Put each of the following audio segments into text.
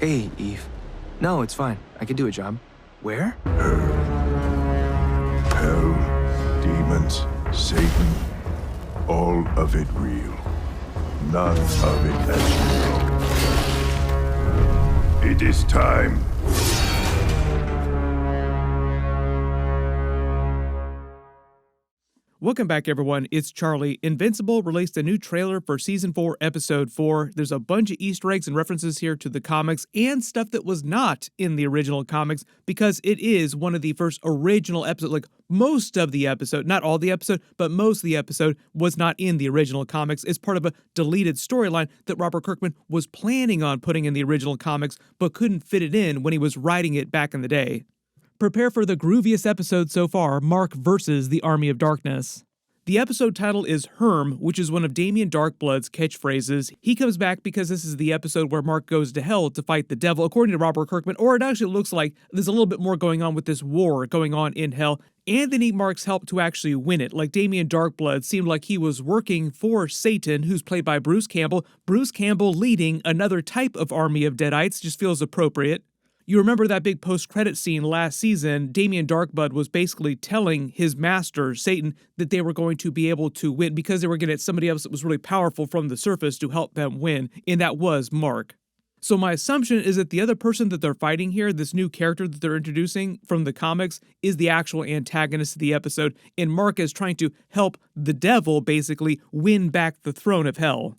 Hey, Eve. No, it's fine. I can do a job. Where? Hell, demons, Satan, all of it real. None of it as you know. It is time. Welcome back, everyone. It's Charlie. Invincible released a new trailer for Season 4, Episode 4. There's a bunch of Easter eggs and references here to the comics and stuff that was not in the original comics because it is one of the first original episodes. Like, most of the episode, not all the episode, but most of the episode was not in the original comics. It's part of a deleted storyline that Robert Kirkman was planning on putting in the original comics, but couldn't fit it in when he was writing it back in the day. Prepare for the grooviest episode so far, Mark versus the Army of Darkness. The episode title is Herm, which is one of Damien Darkblood's catchphrases. He comes back because this is the episode where Mark goes to hell to fight the devil, according to Robert Kirkman, or it actually looks like there's a little bit more going on with this war going on in hell, and they need Mark's help to actually win it. Like Damien Darkblood seemed like he was working for Satan, who's played by Bruce Campbell. Bruce Campbell leading another type of army of Deadites just feels appropriate. You remember that big post-credit scene last season, Damien Darkblood was basically telling his master, Satan, that they were going to be able to win because they were going to get somebody else that was really powerful from the surface to help them win, and that was Mark. So my assumption is that the other person that they're fighting here, this new character that they're introducing from the comics, is the actual antagonist of the episode, and Mark is trying to help the devil basically win back the throne of hell.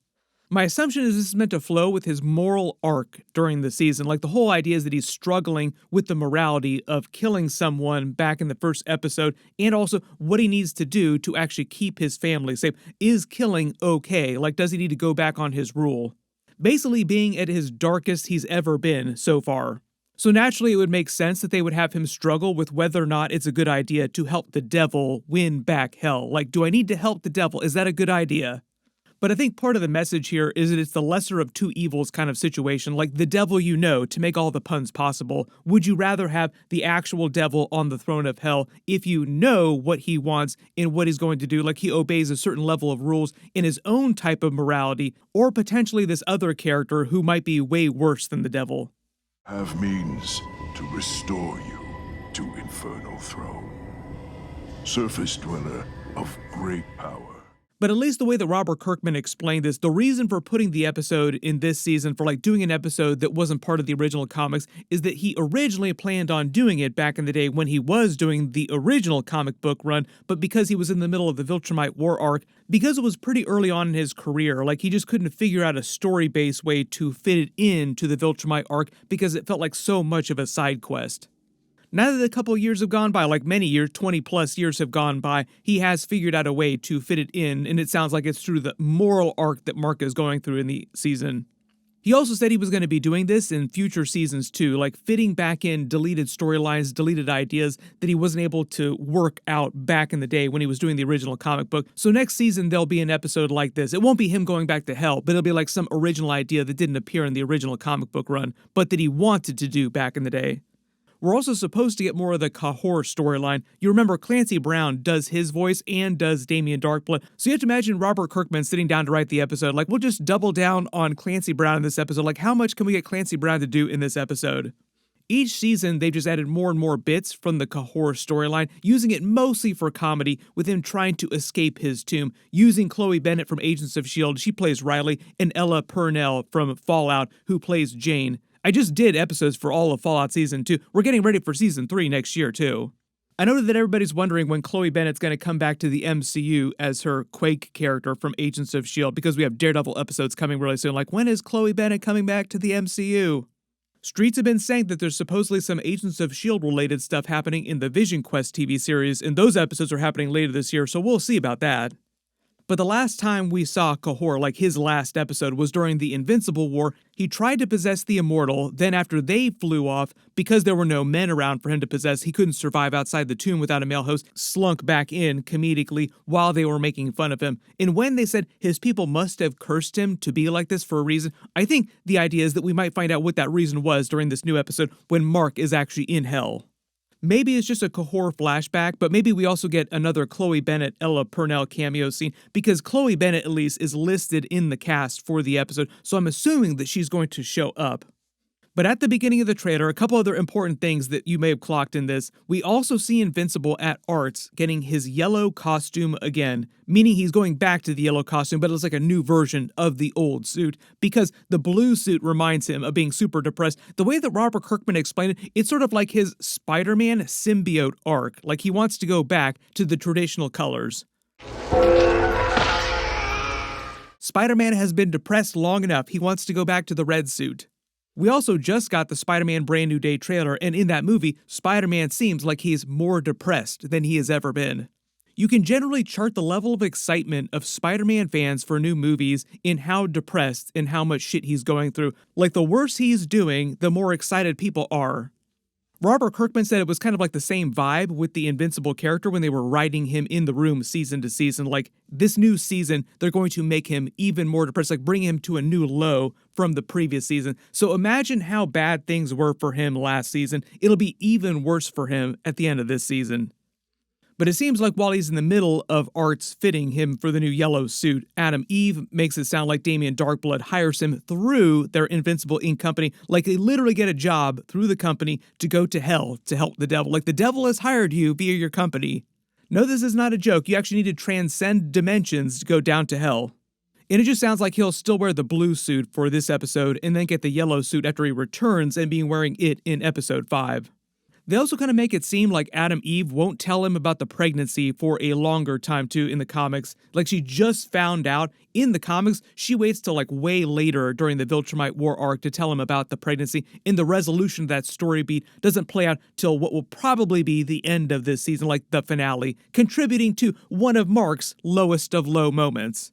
My assumption is this is meant to flow with his moral arc during the season. Like, the whole idea is that he's struggling with the morality of killing someone back in the first episode, and also what he needs to do to actually keep his family safe. Is killing okay? Like, does he need to go back on his rule? Basically being at his darkest he's ever been so far. So naturally it would make sense that they would have him struggle with whether or not it's a good idea to help the devil win back hell. Like, do I need to help the devil? Is that a good idea? But I think part of the message here is that it's the lesser of two evils kind of situation, like the devil you know, to make all the puns possible. Would you rather have the actual devil on the throne of hell if you know what he wants and what he's going to do, like he obeys a certain level of rules in his own type of morality, or potentially this other character who might be way worse than the devil? Have means to restore you to Infernal Throne. Surface dweller of great power. But at least the way that Robert Kirkman explained this, the reason for putting the episode in this season, for like doing an episode that wasn't part of the original comics, is that he originally planned on doing it back in the day when he was doing the original comic book run, but because he was in the middle of the Viltrumite war arc, because it was pretty early on in his career, like he just couldn't figure out a story-based way to fit it into the Viltrumite arc because it felt like so much of a side quest. Now that a couple years have gone by, like many years, 20 plus years have gone by, he has figured out a way to fit it in, and it sounds like it's through the moral arc that Mark is going through in the season. He also said he was going to be doing this in future seasons too, like fitting back in deleted storylines, deleted ideas that he wasn't able to work out back in the day when he was doing the original comic book. So next season there'll be an episode like this. It won't be him going back to hell, but it'll be like some original idea that didn't appear in the original comic book run, but that he wanted to do back in the day. We're also supposed to get more of the Cahor storyline. You remember Clancy Brown does his voice and does Damien Darkblood. So you have to imagine Robert Kirkman sitting down to write the episode. Like, we'll just double down on Clancy Brown in this episode. Like, how much can we get Clancy Brown to do in this episode? Each season, they've just added more and more bits from the Cahor storyline, using it mostly for comedy, with him trying to escape his tomb, using Chloe Bennett from Agents of S.H.I.E.L.D., she plays Riley, and Ella Purnell from Fallout, who plays Jane. I just did episodes for all of Fallout Season 2. We're getting ready for Season 3 next year, too. I know that everybody's wondering when Chloe Bennett's going to come back to the MCU as her Quake character from Agents of S.H.I.E.L.D., because we have Daredevil episodes coming really soon. Like, when is Chloe Bennett coming back to the MCU? Streets have been saying that there's supposedly some Agents of S.H.I.E.L.D. related stuff happening in the Vision Quest TV series, and those episodes are happening later this year, so we'll see about that. But the last time we saw Cahor, like his last episode, was during the Invincible War. He tried to possess the Immortal, then after they flew off, because there were no men around for him to possess, he couldn't survive outside the tomb without a male host, slunk back in comedically while they were making fun of him. And when they said his people must have cursed him to be like this for a reason, I think the idea is that we might find out what that reason was during this new episode when Mark is actually in hell. Maybe it's just a Cahor flashback, but maybe we also get another Chloe Bennett, Ella Purnell cameo scene, because Chloe Bennett, at least, is listed in the cast for the episode, so I'm assuming that she's going to show up. But at the beginning of the trailer, a couple other important things that you may have clocked in this, we also see Invincible at Arts getting his yellow costume again, meaning he's going back to the yellow costume, but it's like a new version of the old suit, because the blue suit reminds him of being super depressed. The way that Robert Kirkman explained it, it's sort of like his Spider-Man symbiote arc, like he wants to go back to the traditional colors. Spider-Man has been depressed long enough, he wants to go back to the red suit. We also just got the Spider-Man Brand New Day trailer, and in that movie, Spider-Man seems like he's more depressed than he has ever been. You can generally chart the level of excitement of Spider-Man fans for new movies in how depressed and how much shit he's going through. Like, the worse he's doing, the more excited people are. Robert Kirkman said it was kind of like the same vibe with the Invincible character when they were writing him in the room season to season. Like, this new season, they're going to make him even more depressed, like bring him to a new low from the previous season. So imagine how bad things were for him last season. It'll be even worse for him at the end of this season. But it seems like while he's in the middle of Arts fitting him for the new yellow suit, Adam Eve makes it sound like Damien Darkblood hires him through their Invincible Inc. company, like they literally get a job through the company to go to hell to help the devil. Like the devil has hired you via your company. No, this is not a joke. You actually need to transcend dimensions to go down to hell. And it just sounds like he'll still wear the blue suit for this episode and then get the yellow suit after he returns and being wearing it in episode 5. They also kind of make it seem like Adam Eve won't tell him about the pregnancy for a longer time too in the comics. Like she just found out in the comics, she waits till like way later during the Viltrumite War arc to tell him about the pregnancy. And the resolution of that story beat doesn't play out till what will probably be the end of this season, like the finale, contributing to one of Mark's lowest of low moments.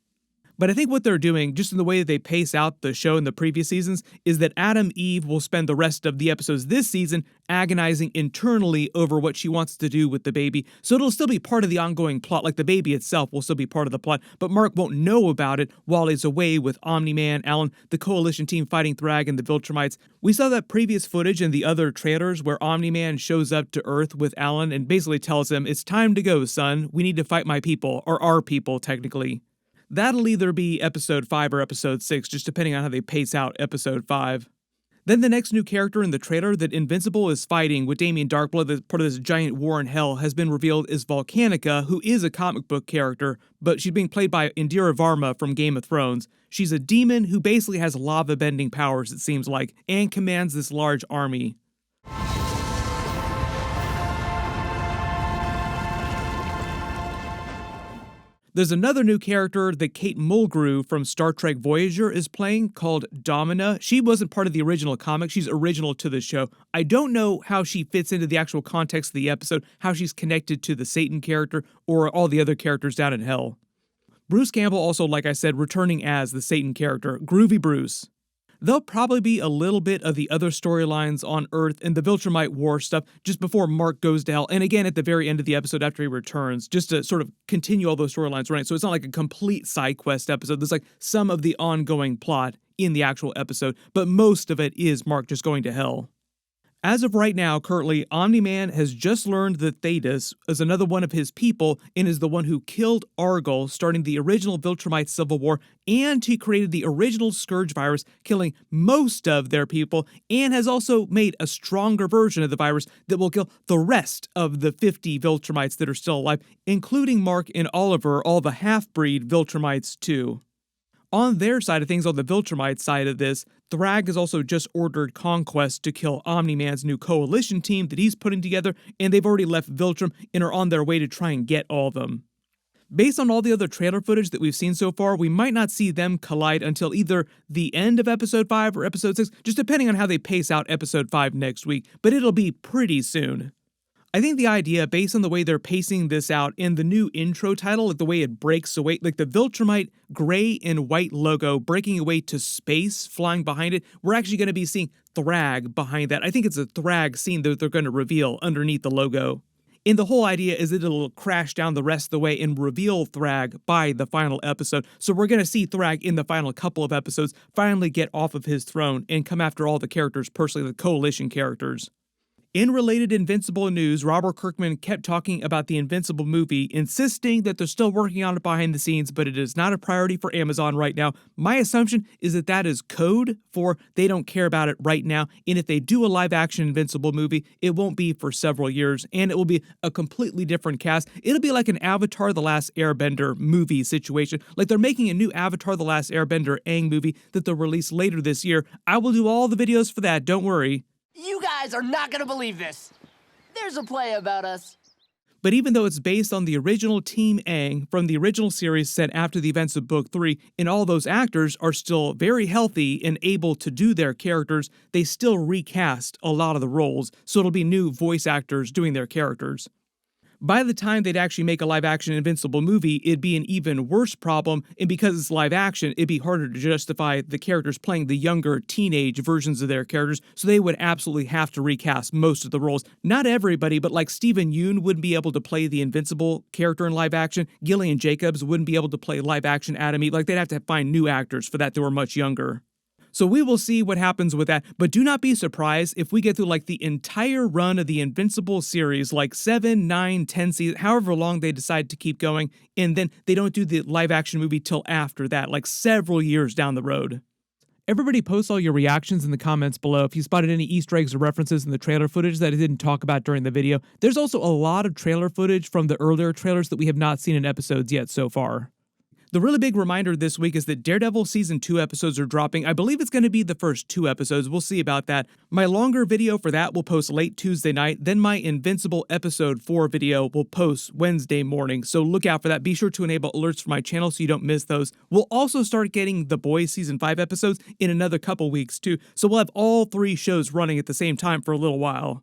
But I think what they're doing, just in the way that they pace out the show in the previous seasons, is that Adam Eve will spend the rest of the episodes this season agonizing internally over what she wants to do with the baby. So it'll still be part of the ongoing plot, like the baby itself will still be part of the plot, but Mark won't know about it while he's away with Omni-Man, Alan, the coalition team fighting Thragg and the Viltrumites. We saw that previous footage in the other trailers where Omni-Man shows up to Earth with Alan and basically tells him, "It's time to go, son. We need to fight my people," or our people, technically. That'll either be episode 5 or episode 6, just depending on how they pace out episode 5. Then the next new character in the trailer that Invincible is fighting with Damien Darkblood, that's part of this giant war in hell, has been revealed is Volcanica, who is a comic book character, but she's being played by Indira Varma from Game of Thrones. She's a demon who basically has lava-bending powers, it seems like, and commands this large army. There's another new character that Kate Mulgrew from Star Trek Voyager is playing called Domina. She wasn't part of the original comic. She's original to the show. I don't know how she fits into the actual context of the episode, how she's connected to the Satan character or all the other characters down in hell. Bruce Campbell also, like I said, returning as the Satan character, Groovy Bruce. There'll probably be a little bit of the other storylines on Earth and the Viltrumite War stuff just before Mark goes to hell, and again at the very end of the episode after he returns, just to sort of continue all those storylines, right? So it's not like a complete side quest episode. There's like some of the ongoing plot in the actual episode, but most of it is Mark just going to hell. As of right now, currently, Omni-Man has just learned that Thetis is another one of his people and is the one who killed Argol, starting the original Viltrumite Civil War, and he created the original Scourge virus, killing most of their people, and has also made a stronger version of the virus that will kill the rest of the 50 Viltrumites that are still alive, including Mark and Oliver, all the half-breed Viltrumites too. On their side of things, on the Viltrumite side of this, Thragg has also just ordered Conquest to kill Omni-Man's new coalition team that he's putting together, and they've already left Viltrum and are on their way to try and get all of them. Based on all the other trailer footage that we've seen so far, we might not see them collide until either the end of episode 5 or episode 6, just depending on how they pace out episode 5 next week, but it'll be pretty soon. I think the idea, based on the way they're pacing this out in the new intro title, like the way it breaks away, like the Viltrumite gray and white logo breaking away to space, flying behind it, we're actually going to be seeing Thragg behind that. I think it's a Thragg scene that they're going to reveal underneath the logo. And the whole idea is that it'll crash down the rest of the way and reveal Thragg by the final episode. So we're going to see Thragg in the final couple of episodes finally get off of his throne and come after all the characters, personally the coalition characters. In related Invincible news, Robert Kirkman kept talking about the Invincible movie, insisting that they're still working on it behind the scenes, but it is not a priority for Amazon right now. My assumption is that that is code for they don't care about it right now, and if they do a live-action Invincible movie, it won't be for several years, and it will be a completely different cast. It'll be like an Avatar The Last Airbender movie situation. Like they're making a new Avatar The Last Airbender Aang movie that they'll release later this year. I will do all the videos for that, don't worry. You guys are not gonna believe this. There's a play about us. But even though it's based on the original Team Aang from the original series set after the events of Book 3, and all those actors are still very healthy and able to do their characters, they still recast a lot of the roles, so it'll be new voice actors doing their characters. By the time they'd actually make a live-action Invincible movie, it'd be an even worse problem, and because it's live-action, it'd be harder to justify the characters playing the younger, teenage versions of their characters, so they would absolutely have to recast most of the roles. Not everybody, but like Steven Yeun wouldn't be able to play the Invincible character in live-action, Gillian Jacobs wouldn't be able to play live-action Adam Eve, like they'd have to find new actors for that that were much younger. So we will see what happens with that, but do not be surprised if we get through like the entire run of the Invincible series, like 7, 9, 10 seasons, however long they decide to keep going, and then they don't do the live action movie till after that, like several years down the road. Everybody post all your reactions in the comments below if you spotted any Easter eggs or references in the trailer footage that I didn't talk about during the video. There's also a lot of trailer footage from the earlier trailers that we have not seen in episodes yet so far. The really big reminder this week is that Daredevil Season 2 episodes are dropping. I believe it's going to be the first 2 episodes. We'll see about that. My longer video for that will post late Tuesday night. Then my Invincible Episode 4 video will post Wednesday morning. So look out for that. Be sure to enable alerts for my channel so you don't miss those. We'll also start getting The Boys Season 5 episodes in another couple weeks too. So we'll have all 3 shows running at the same time for a little while.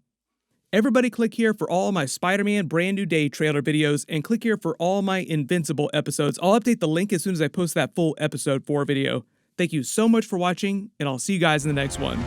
Everybody click here for all my Spider-Man Brand New Day trailer videos, and click here for all my Invincible episodes. I'll update the link as soon as I post that full episode 4 video. Thank you so much for watching, and I'll see you guys in the next one.